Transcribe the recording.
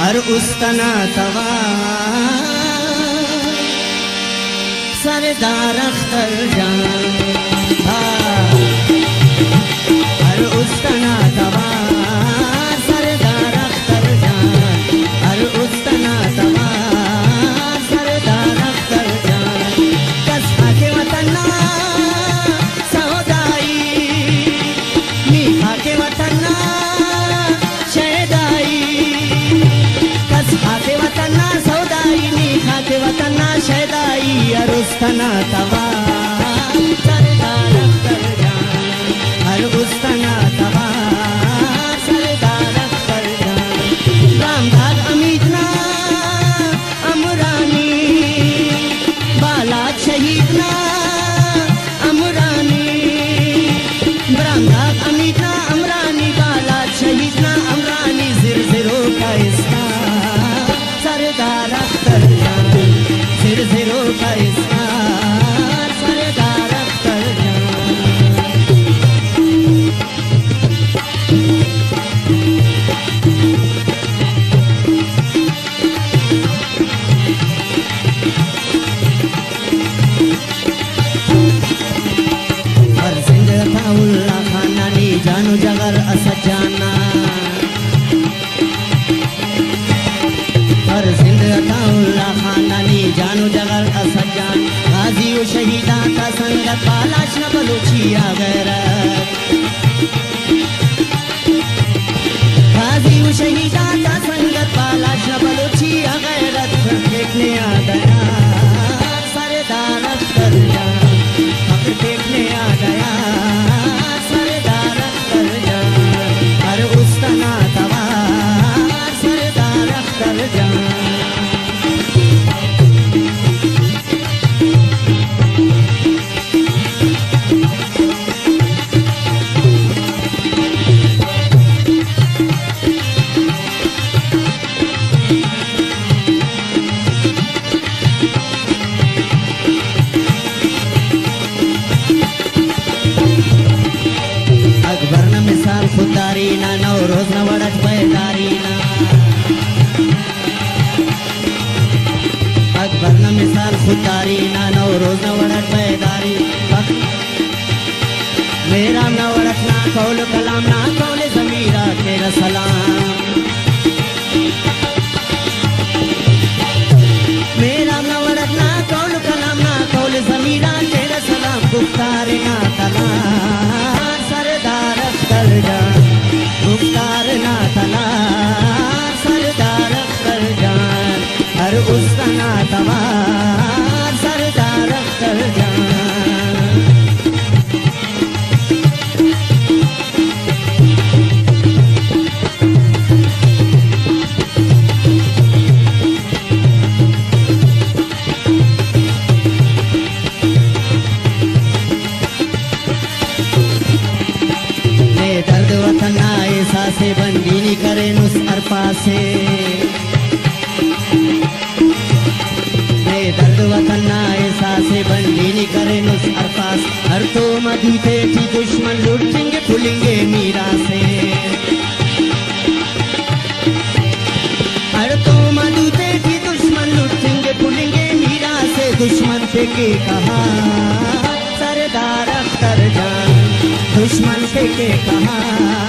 हर उस्तना तवा सरदार अख्तर जान हर उस्तना तवा सरदार अख्तर जान हर उस्तना तवा सरदार अख्तर जान कस के वतना सौदाई मीठा के वतना अरुस्तना तवा सरदार अख्तर जान हर उस्तना तवा सरदार अख्तर जान रामधार अमीजना अमरानी बालाद शहीदना अमरानी रामधार अमीजना अमरानी बालाद शहीदना अमरानी ज़िर-ज़िरों का इसका सरदार अख्तर जान ज़िर-ज़िरों का इसका सरदार अख्तर हर जिंद था उल्ला खाना नी जानो जगर असद जाना हर जिंद था उल्ला खाना नी जानो जगर असद जान गाजी व शहीदा का संगत बालाश न बलूचिया गैरत गाजी व शहीदा का संगत बालाश न बलूचिया गैरत देखने आ गया सरदार अख्तर जान हक देखने आ गया सरदार अख्तर जान हर उस्तना तवा सरदार अख्तर जान खुदारी ना नौ रोज न वड़त पैदारी ना अकबर न मिसाल खुदारी ना नौ रोज न वड़त पैदारी मेरा न वड़त ना कौल कलाम ना कौल ज़मीरा तेरा सलाम मेरा न वड़त ना कौल कलाम ना कौल ज़मीरा तेरा सलाम गुफ्तार ना तला सरदार अख्तर जान गुफ्तार ना तला सरदार अख्तर जान हर उस्तना तवा सरदार अख्तर जान दर्द वतन आए सासे बंदीनी करे नुस अरपा से दर्द वतन आए सासे बंदीनी करे नुस अरपा हर तो मदीते थी दुश्मन लुटेंगे खुलेंगे मीरा से हर तो मदीते थी दुश्मन लुटेंगे खुलेंगे मीरा से दुश्मन से के कहा सरदार अख्तर जान दुश्मन से के कहा